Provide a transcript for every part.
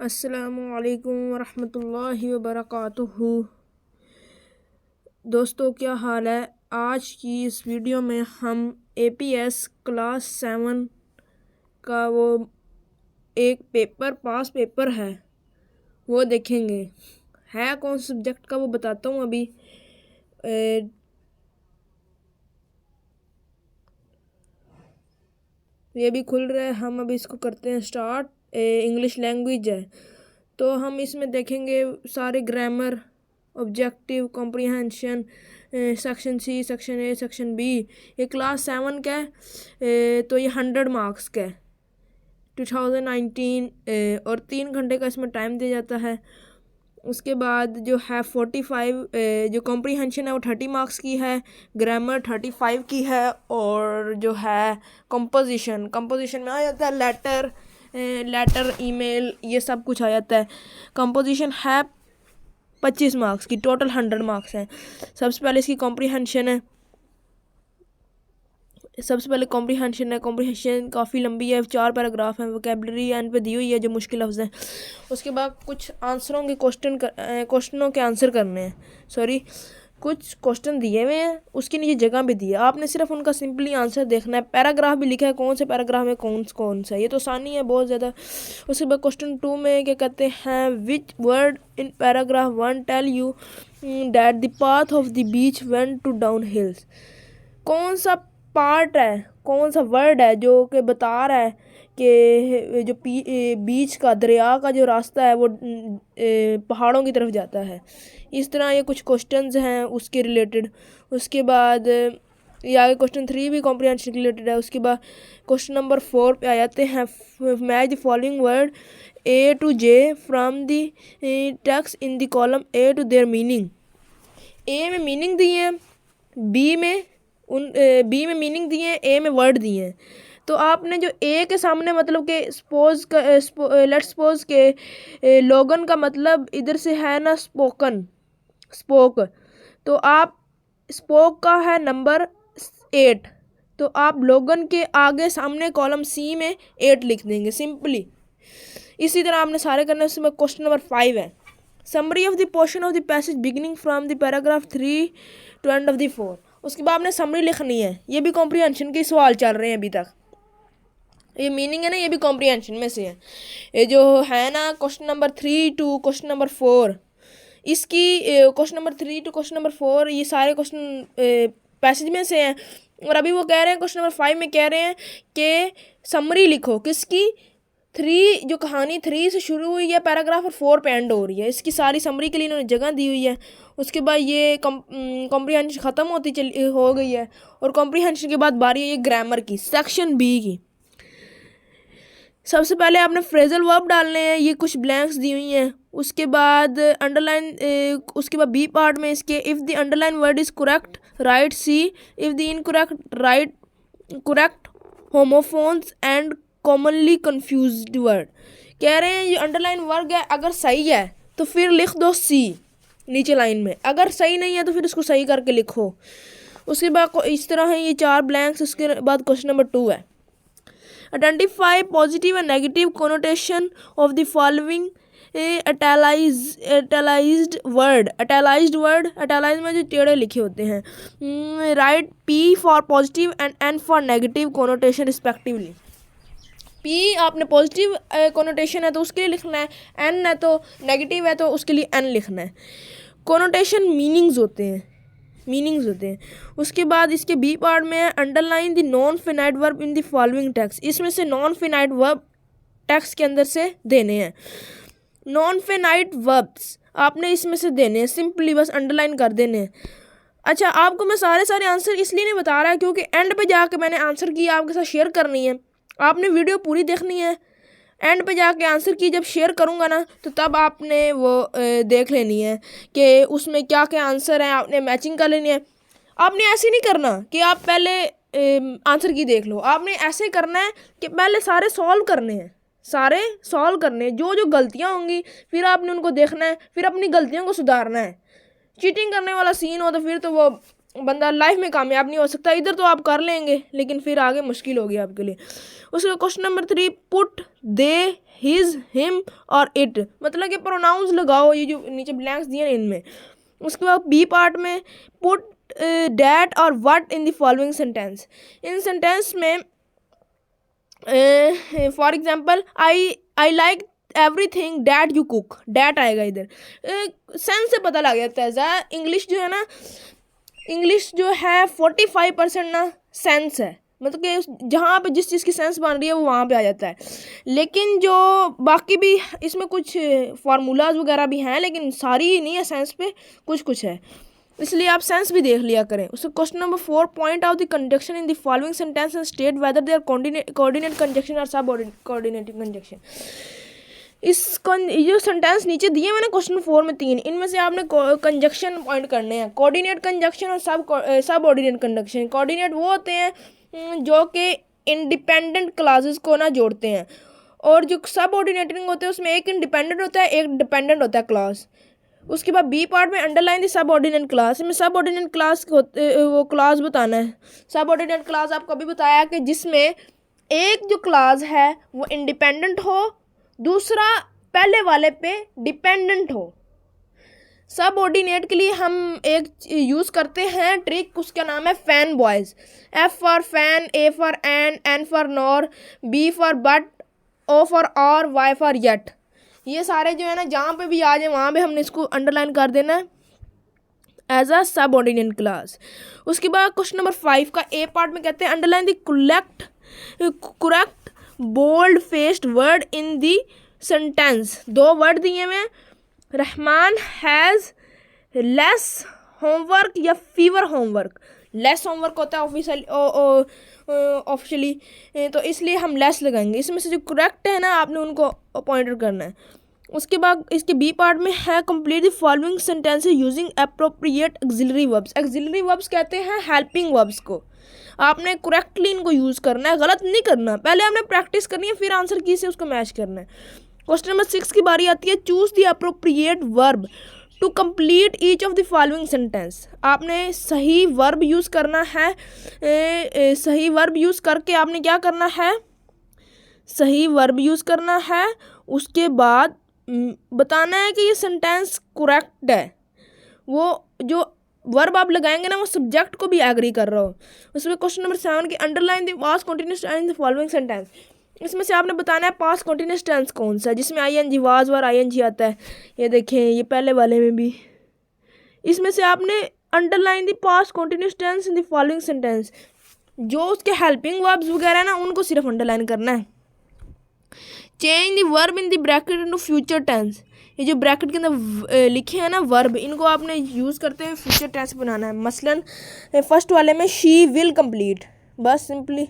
अस्सलामुअलैकुम वरहमतुल्लाहि वबरकातुहू। दोस्तों, क्या हाल है। आज की इस वीडियो में हम APS क्लास 7 का वो एक पास पेपर है वो देखेंगे। है कौन से सब्जेक्ट का वो बताता हूँ अभी। ये भी खुल रहा है, हम अभी इसको करते हैं स्टार्ट। इंग्लिश लैंग्वेज है तो हम इसमें देखेंगे सारे grammar, objective, comprehension, section C, section A, section B। ये क्लास 7 का है तो ये 100 मार्क्स का है 2019 और 3 घंटे का इसमें टाइम दिया जाता है। उसके बाद जो है 45 जो कॉम्प्रिहेंशन है वो 30 मार्क्स की है, ग्रामर 35 की है, और जो है कंपोजिशन में आ जाता है लेटर, ईमेल, ये सब कुछ आ जाता है। कंपोजिशन है 25 मार्क्स की, टोटल 100 मार्क्स हैं। सबसे पहले इसकी कॉम्प्रिहेंशन है। कॉम्प्रिहेंशन काफ़ी लंबी है, 4 पैराग्राफ हैं। वोकैबुलरी एंड पे दी हुई है जो मुश्किल लफ्ज़ हैं। उसके बाद कुछ आंसरों के क्वेश्चनों के आंसर करने हैं। कुछ क्वेश्चन दिए हुए हैं, उसके नीचे जगह भी दी है, आपने सिर्फ उनका सिंपली आंसर देखना है। पैराग्राफ भी लिखा है, कौन से पैराग्राफ में कौन सा, ये तो आसानी है बहुत ज़्यादा। उसके बाद क्वेश्चन 2 में क्या कहते हैं, which word in paragraph 1 tell you that the path of the beach went to down hills. कौन सा पार्ट है, कौन सा वर्ड है जो कि बता रहा है कि जो बीच का, दरिया का जो रास्ता है वो पहाड़ों की तरफ जाता है। इस तरह ये कुछ क्वेश्चंस हैं उसके रिलेटेड। उसके बाद ये आगे क्वेश्चन 3 भी कॉम्प्रिहेंशन रिलेटेड है। उसके बाद क्वेश्चन नंबर 4 पे आ जाते हैं, match the following word A to J from the text in the column A to their meaning. A में मीनिंग दिए हैं, बी में मीनिंग दिए हैं, ए में वर्ड दिए हैं। तो आपने जो ए के सामने मतलब कि लेट्स सपोज के लोगन का मतलब इधर से है ना स्पोक, तो आप स्पोक का है नंबर 8, तो आप लोगन के आगे सामने कॉलम सी में 8 लिख देंगे सिंपली। इसी तरह आपने सारे करने। उसमें क्वेश्चन नंबर 5 है, summary of the portion of the passage beginning from the paragraph 3 to end of the 4। उसके बाद आपने समरी लिखनी है। ये भी कॉम्प्रिहेंशन के सवाल चल रहे हैं अभी तक। ये मीनिंग है ना, ये भी कॉम्प्रिहेंशन में से है। ये जो है ना question number 3 to question number 4, इसकी question number 3 to question number 4 ये सारे क्वेश्चन पैसेज में से हैं। और अभी वो कह रहे हैं क्वेश्चन नंबर 5 में कह रहे हैं कि समरी लिखो किसकी, 3 जो कहानी 3 से शुरू हुई है पैराग्राफ और 4 पे एंड हो रही है, इसकी सारी समरी के लिए इन्होंने जगह दी हुई है। उसके बाद ये कॉम्प्रिहेंशन ख़त्म हो गई है, और कॉम्प्रिहेंशन के बाद बारी है ये ग्रामर की, सेक्शन B की। सबसे पहले आपने फ्रेजल वर्ब डालने हैं, ये कुछ ब्लैंक्स दी हुई हैं। उसके बाद उसके बाद B पार्ट में इसके, if the underline word is correct right C, if the incorrect right correct homophones and commonly confused word. कह रहे हैं ये अंडरलाइन वर्ड है, अगर सही है तो फिर लिख दो C नीचे लाइन में, अगर सही नहीं है तो फिर इसको सही करके लिखो। उसके बाद इस तरह है ये 4 ब्लैंक्स। उसके बाद क्वेश्चन नंबर 2 है, identify positive and negative connotation of the following italicised word. Italics में जो टेढ़े लिखे होते हैं। Right P for positive and N for negative connotation respectively. P आपने पॉजिटिव कोनोटेशन है तो उसके लिए लिखना है, N है तो नेगेटिव है तो उसके लिए N लिखना है। कोनोटेशन मीनिंग्स होते हैं। उसके बाद इसके B पार्ट में है, underline the non finite verb in the following text. इसमें से नॉन फिनाइट वर्ब टेक्स्ट के अंदर से देने हैं। नॉन फिनाइट वर्ब्स आपने इसमें से देने हैं, सिंपली बस अंडरलाइन कर देने हैं। अच्छा, आपको मैं सारे आंसर इसलिए नहीं बता रहा क्योंकि एंड पे जाके मैंने आंसर की आपके साथ शेयर करनी है। आपने वीडियो पूरी देखनी है, एंड पे जाके आंसर की जब शेयर करूँगा ना तो तब आपने वो देख लेनी है कि उसमें क्या क्या आंसर है, आपने मैचिंग कर लेनी है। आपने ऐसे नहीं करना कि आप पहले आंसर की देख लो, आपने ऐसे करना है कि पहले सारे सॉल्व करने हैं, जो जो गलतियाँ होंगी फिर आपने उनको देखना है, फिर अपनी गलतियों को सुधारना है। चीटिंग करने वाला सीन हो तो फिर तो वो बंदा लाइफ में कामयाब नहीं हो सकता। इधर तो आप कर लेंगे लेकिन फिर आगे मुश्किल होगी आपके लिए। उसके क्वेश्चन नंबर 3, पुट दे, हिज, हिम और इट, मतलब कि प्रोनाउंस लगाओ ये जो नीचे ब्लैंक्स दिए हैं इनमें। उसके बाद बी पार्ट में put that or what in the following sentence. इन सेंटेंस में for example I like everything that you cook, that आएगा इधर। सेंस से पता लग जाता है। इंग्लिश जो है ना, इंग्लिश जो है 45% ना सेंस है, मतलब कि जहाँ पे जिस चीज़ की सेंस बन रही है वो वहाँ पे आ जाता है। लेकिन जो बाकी भी इसमें कुछ फार्मूलाज वगैरह भी हैं लेकिन सारी ही नहीं है, सेंस पे कुछ कुछ है, इसलिए आप सेंस भी देख लिया करें। उसको question number 4, point out the conjunction in the following sentence and state whether they are coordinate conjunction or सब कोऑर्डिनेटेड कंजक्शन। इसको जो सेंटेंस नीचे दिए मैंने क्वेश्चन 4 में 3, इनमें से आपने कंजक्शन पॉइंट करने हैं, कोऑर्डिनेट कंजक्शन और सब ऑर्डिनेट कंजक्शन। कोऑर्डिनेट वो होते हैं जो कि इंडिपेंडेंट क्लासेस को ना जोड़ते हैं, और जो सब ऑर्डिनेटिंग होते हैं उसमें एक इंडिपेंडेंट होता है, एक डिपेंडेंट होता है क्लास। उसके बाद बी पार्ट में अंडरलाइन दी सब ऑर्डिनेट क्लास, में सब ऑर्डिनेट क्लास वो क्लास बताना है। सब ऑर्डिनेट क्लास आपको अभी बताया कि जिसमें एक जो क्लास है वो इंडिपेंडेंट हो, दूसरा पहले वाले पे डिपेंडेंट हो। सब ऑर्डिनेट के लिए हम एक यूज़ करते हैं ट्रिक, उसका नाम है FANBOYS. F for fan, A for N for nor, B for but, O for or, Y for yet. ये सारे जो है ना जहाँ पे भी आ जाए वहाँ पे हमने इसको अंडरलाइन कर देना है एज अ सब ऑर्डिनेट क्लास। उसके बाद क्वेश्चन नंबर 5 का ए पार्ट में कहते हैं underline the correct bold faced word in the sentence. 2 word दिए हुए हैं, रहमान हैज़ लेस होमवर्क या फीवर होमवर्क। लेस होमवर्क होता है ऑफिशियली, तो इसलिए हम लेस लगाएंगे। इसमें से जो करेक्ट है ना आपने उनको पॉइंटर करना है। उसके बाद इसके बी पार्ट में है complete the following sentences using appropriate axillary verbs. Axillary verbs कहते हैं हेल्पिंग वर्ब्स को। आपने करेक्टली इनको यूज़ करना है, गलत नहीं करना। पहले आपने प्रैक्टिस करनी है, फिर आंसर की से उसको मैच करना है। क्वेश्चन नंबर 6 की बारी आती है, choose the appropriate verb to complete each of the following sentence. आपने सही वर्ब यूज़ करना है, सही वर्ब यूज़ करके आपने क्या करना है, सही वर्ब यूज़ करना है। उसके बाद बताना है कि ये सेंटेंस करेक्ट है। वो जो वर्ब आप लगाएंगे ना वो सब्जेक्ट को भी एग्री कर रहा हो। उसमें क्वेश्चन नंबर 7 की underline the past continuous tense in the following sentence. इसमें से आपने बताना है पास्ट कंटिन्यूअस टेंस कौन सा है जिसमें आईएनजी वाज और आईएनजी आता है। ये देखें, ये पहले वाले में भी। इसमें से आपने underline the past continuous tense in the following sentence, जो उसके हेल्पिंग वर्ब्स वगैरह है ना उनको सिर्फ अंडरलाइन करना है। Change the verb in the bracket into future tense. ये जो ब्रैकेट के अंदर लिखे हैं ना वर्ब, इनको आपने यूज़ करते हुए फ्यूचर टेंस बनाना है। मसलन फर्स्ट वाले में शी विल कंप्लीट, बस सिंपली।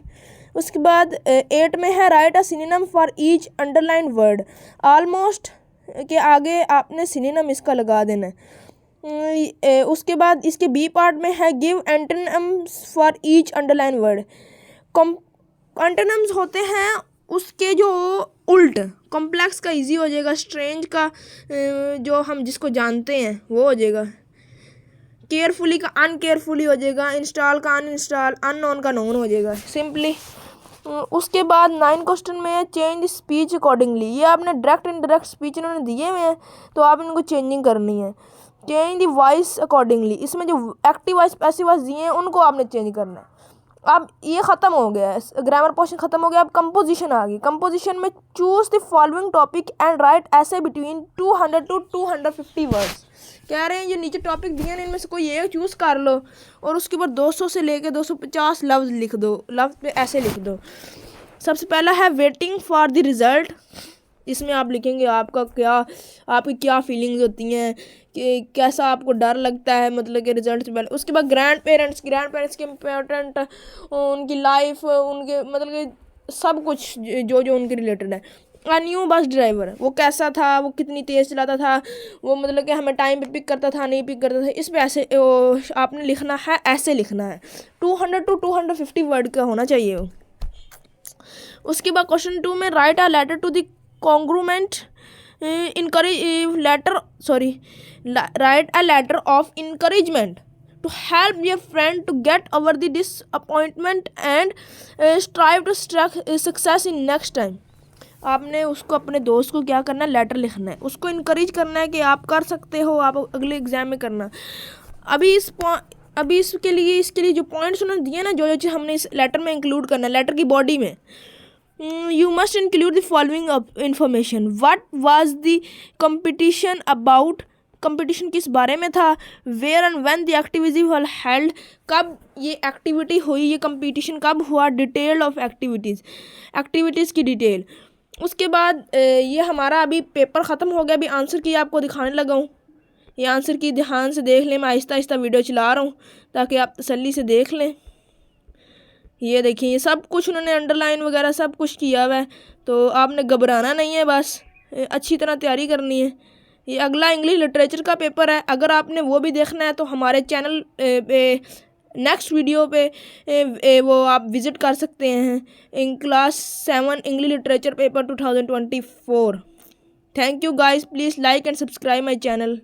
उसके बाद 8 में है right a synonym for each underline word. Almost के आगे आपने सिनोनिम इसका लगा देना है। उसके बाद इसके बी पार्ट में है give antonyms for each underline word. Antonyms होते हैं उसके जो उल्ट। कॉम्प्लेक्स का इजी हो जाएगा, स्ट्रेंज का जो हम जिसको जानते हैं वो हो जाएगा, केयरफुली का अनकेयरफुली हो जाएगा, इंस्टॉल का अनइंस्टॉल, अननोन का नोन हो जाएगा सिंपली। उसके बाद 9 क्वेश्चन में है चेंज स्पीच अकॉर्डिंगली। ये आपने डायरेक्ट इनडायरेक्ट स्पीच इन्होंने दिए हुए हैं तो आप इनको चेंजिंग करनी है। चेंज द वॉइस अकॉर्डिंगली, इसमें जो एक्टिव वॉइस पैसिव वॉइस दिए हैं उनको आपने चेंज करना है। अब ये ख़त्म हो गया है, ग्रामर पोर्शन ख़त्म हो गया। अब कंपोजिशन आ गई। कंपोजिशन में choose the following topic and right ऐसे बिटवीन 200 to 250 वर्ड्स। कह रहे हैं जो नीचे टॉपिक दिए हैं इनमें से कोई एक चूज़ कर लो और उसके ऊपर 200 से लेके 250 लफ्ज़ लिख दो, लफ्ज़ पे ऐसे लिख दो। सबसे पहला है वेटिंग फॉर द रिज़ल्ट। इसमें आप लिखेंगे आपकी क्या फीलिंग्स होती हैं, कि कैसा आपको डर लगता है मतलब कि रिजल्ट से पहले। उसके बाद ग्रैंड पेरेंट्स के इम्पोर्टेंट, उनकी लाइफ, उनके मतलब कि सब कुछ जो जो उनके रिलेटेड है। न्यू बस ड्राइवर, वो कैसा था, वो कितनी तेज़ चलाता था, वो मतलब कि हमें टाइम पे पिक करता था नहीं पिक करता था। इस पर ऐसे आपने लिखना है, ऐसे लिखना है। 200 to 250 वर्ड का होना चाहिए वो। उसके बाद क्वेश्चन 2 में write a letter to the government write a letter of encouragement to help your friend to get over the disappointment and strive to success in next time। आपने उसको, अपने दोस्त को क्या करना है, लेटर लिखना है, उसको इनकरेज करना है कि आप कर सकते हो, आप अगले एग्ज़ाम में करना। अभी इसके लिए जो पॉइंट्स उन्होंने दिए ना, जो चीज़ हमने इस लेटर में इंक्लूड करना है, लेटर की बॉडी में, you must include the following information. What was the competition about, competition किस बारे में था, where and when the activity were held, कब ये एक्टिविटी हुई, ये कंपटीशन कब हुआ, डिटेल ऑफ एक्टिविटीज़ की डिटेल। उसके बाद ये हमारा अभी पेपर ख़त्म हो गया, अभी आंसर की आपको दिखाने लगा हूँ। ये आंसर की ध्यान से देख लें, मैं आहिस्ता आहिस्ता वीडियो चला रहा हूँ ताकि आप तसल्ली से देख लें। ये देखिए, ये सब कुछ उन्होंने अंडरलाइन वगैरह सब कुछ किया हुआ है, तो आपने घबराना नहीं है, बस अच्छी तरह तैयारी करनी है। ये अगला इंग्लिश लिटरेचर का पेपर है, अगर आपने वो भी देखना है तो हमारे चैनल नेक्स्ट वीडियो पे वो आप विज़िट कर सकते हैं, in class 7 English literature paper 2024। Thank you guys, please like and subscribe my channel.